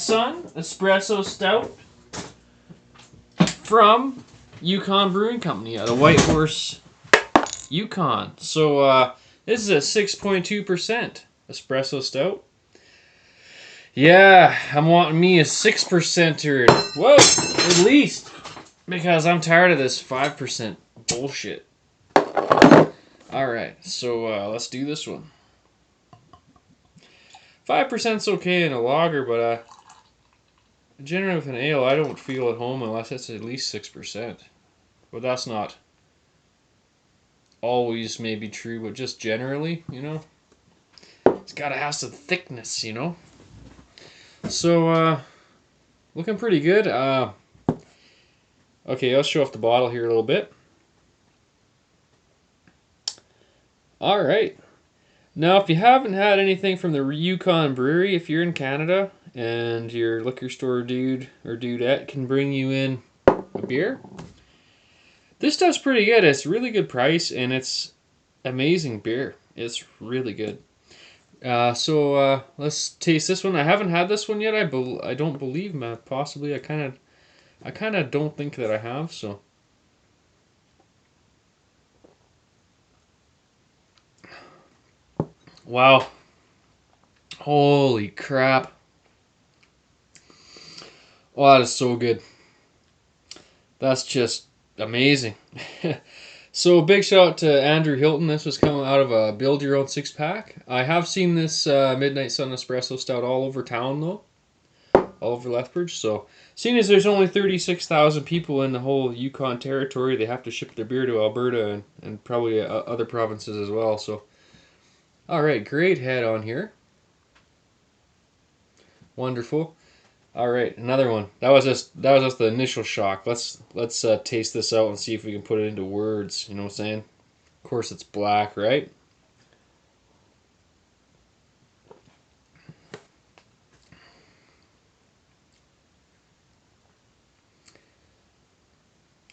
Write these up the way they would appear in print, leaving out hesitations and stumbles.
Sun Espresso Stout from Yukon Brewing Company out of Whitehorse, Yukon. So this is a 6.2% Espresso Stout. Yeah, I'm wanting me a 6%er. Whoa, at least. Because I'm tired of this 5% bullshit. Alright, so let's do this one. 5%'s okay in a lager, but generally with an ale, I don't feel at home unless it's at least 6%. But that's not always maybe true, but just generally, you know. It's gotta have some thickness, you know. So, looking pretty good. Okay, I'll show off the bottle here a little bit. Alright. Now, if you haven't had anything from the Yukon Brewery, if you're in Canada and your liquor store dude or dudette can bring you in a beer, this stuff's pretty good. It's a really good price and it's amazing beer. It's really good. So let's taste this one. I haven't had this one yet. I don't believe, possibly. I kind of don't think that I have. So. Wow. Holy crap. Oh, that is so good. That's just amazing. So big shout out to Andrew Hilton. This was coming out of a Build Your Own 6-pack. I have seen this Midnight Sun Espresso Stout all over town though. All over Lethbridge. So seeing as there's only 36,000 people in the whole Yukon territory, they have to ship their beer to Alberta and probably other provinces as well. So alright, great head on here. Wonderful. All right, another one. That was just the initial shock. Let's taste this out and see if we can put it into words. You know what I'm saying? Of course, it's black, right?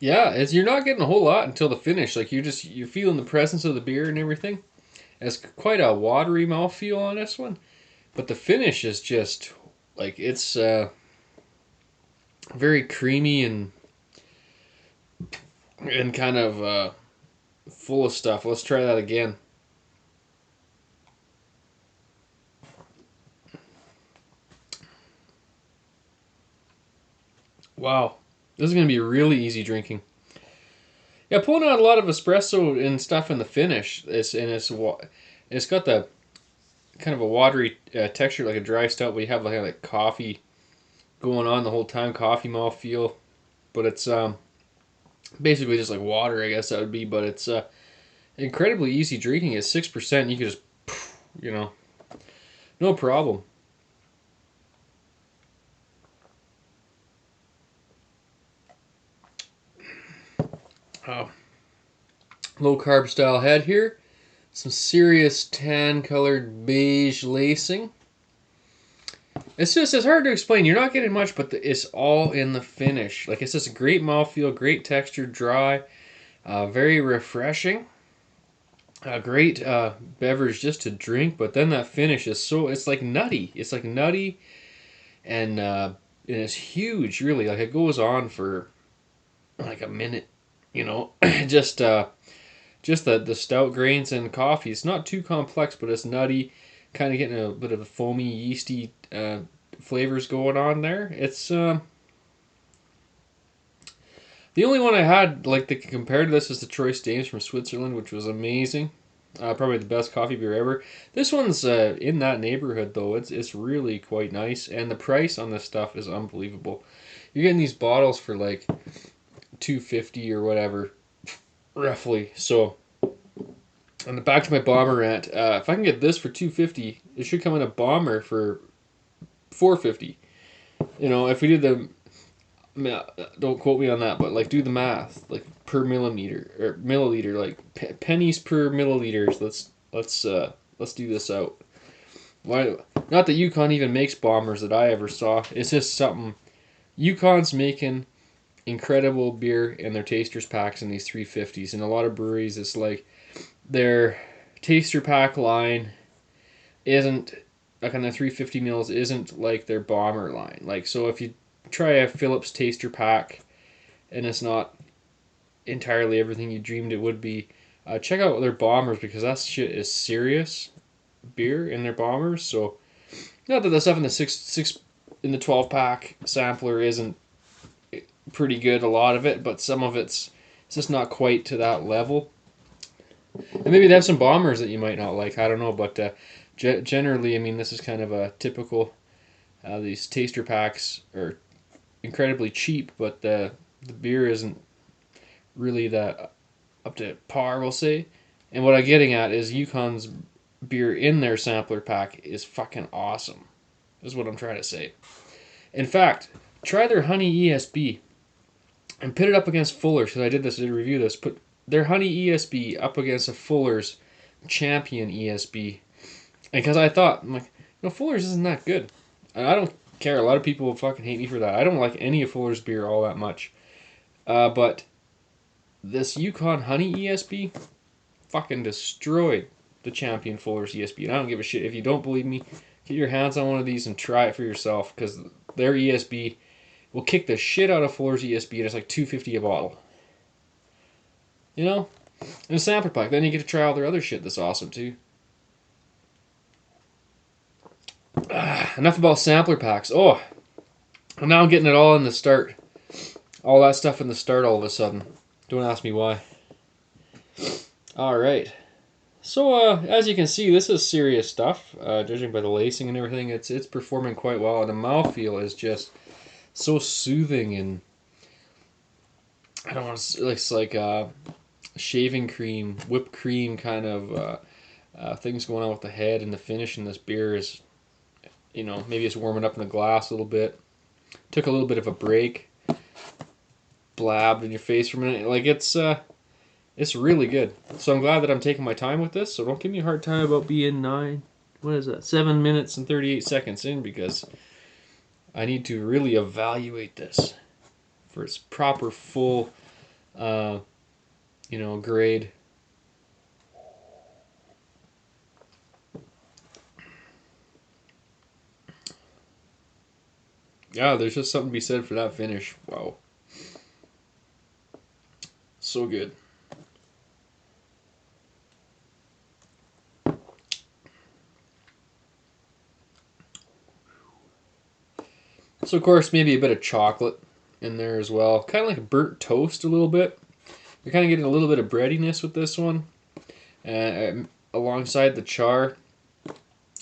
Yeah, you're not getting a whole lot until the finish. Like you're feeling the presence of the beer and everything. It's quite a watery mouthfeel on this one, but the finish is just like it's very creamy and kind of full of stuff. Let's try that again. Wow, this is gonna be really easy drinking. Yeah, pulling out a lot of espresso and stuff in the finish. It's got the kind of a watery texture, like a dry stout. We have like coffee going on the whole time, coffee mouthfeel, but it's basically just like water, I guess that would be. But it's incredibly easy drinking. It's 6%. You can just, you know, no problem. Low carb style head here. Some serious tan colored beige lacing. It's hard to explain. You're not getting much, but it's all in the finish. Like, it's just a great mouthfeel, great texture, dry, very refreshing. A great beverage just to drink, but then that finish is it's like nutty. It's like nutty and it's huge, really. Like, it goes on for like a minute, you know. just the stout grains and coffee. It's not too complex, but it's nutty, kind of getting a bit of a foamy, yeasty flavors going on there. It's the only one I had like that compared to this is the Choice Dames from Switzerland, which was amazing. Probably the best coffee beer ever. This one's in that neighborhood though. It's really quite nice, and the price on this stuff is unbelievable. You're getting these bottles for like $2.50 or whatever, roughly. So, and back to my bomber rant. If I can get this for $2.50, it should come in a bomber for $4.50. You know, if we did the, don't quote me on that, but like do the math, like per millimeter or milliliter, like pennies per milliliters. Let's do this out. Why? Not that Yukon even makes bombers that I ever saw. It's just something. Yukon's making incredible beer in their tasters packs in these 350s. And a lot of breweries, it's like their taster pack line isn't like on the 350 mils isn't like their bomber line. Like, so if you try a Phillips taster pack and it's not entirely everything you dreamed it would be, check out their bombers, because that shit is serious beer in their bombers. So not that the stuff in the six in the 12 pack sampler isn't pretty good, a lot of it, but some of it's just not quite to that level. And maybe they have some bombers that you might not like. I don't know, but generally, I mean, this is kind of a typical. These taster packs are incredibly cheap, but the beer isn't really that up to par, we'll say. And what I'm getting at is Yukon's beer in their sampler pack is fucking awesome. Is what I'm trying to say. In fact, try their Honey ESB and put it up against Fuller's, because I did a review of this. Put their Honey ESB up against a Fuller's Champion ESB. And because I thought, I'm like, Fuller's isn't that good. And I don't care. A lot of people will fucking hate me for that. I don't like any of Fuller's beer all that much. But this Yukon Honey ESB fucking destroyed the Champion Fuller's ESB. And I don't give a shit. If you don't believe me, get your hands on one of these and try it for yourself, because their ESB will kick the shit out of Fuller's ESB, and it's like $2.50 a bottle. You know? And a sampler pack. Then you get to try all their other shit that's awesome too. Enough about sampler packs. Oh, and now I'm getting it all in the start. All that stuff in the start all of a sudden. Don't ask me why. Alright. So, as you can see, this is serious stuff. Judging by the lacing and everything, it's performing quite well. And the mouthfeel is just so soothing, and I don't want to. It's like shaving cream, whipped cream kind of things going on with the head, and the finish in this beer is, maybe it's warming up in the glass a little bit. Took a little bit of a break. Blabbed in your face for a minute. Like, it's really good. So I'm glad that I'm taking my time with this. So don't give me a hard time about being 7 minutes and 38 seconds in, because I need to really evaluate this for its proper full, grade. Yeah, there's just something to be said for that finish. Wow. So good. So, of course, maybe a bit of chocolate in there as well. Kind of like a burnt toast a little bit. You're kind of getting a little bit of breadiness with this one. Alongside the char.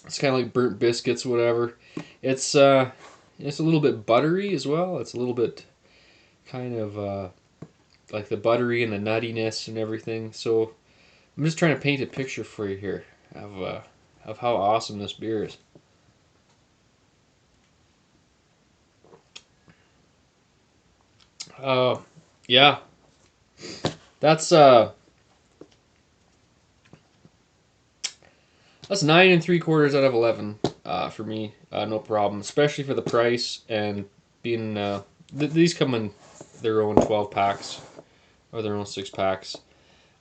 It's kind of like burnt biscuits, whatever. It's a little bit buttery as well. It's a little bit kind of like the buttery and the nuttiness and everything. So I'm just trying to paint a picture for you here of how awesome this beer is. Yeah, that's 9 3/4 out of 11 for me. No problem, especially for the price, and being these come in their own 12 packs or their own 6 packs.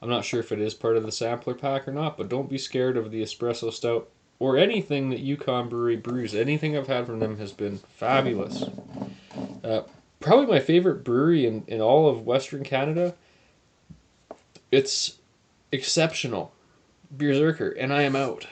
I'm not sure if it is part of the sampler pack or not, but don't be scared of the Espresso Stout or anything that Yukon Brewery brews. Anything I've had from them has been fabulous. Probably my favorite brewery in all of Western Canada. It's exceptional. Beerzerker, and I am out.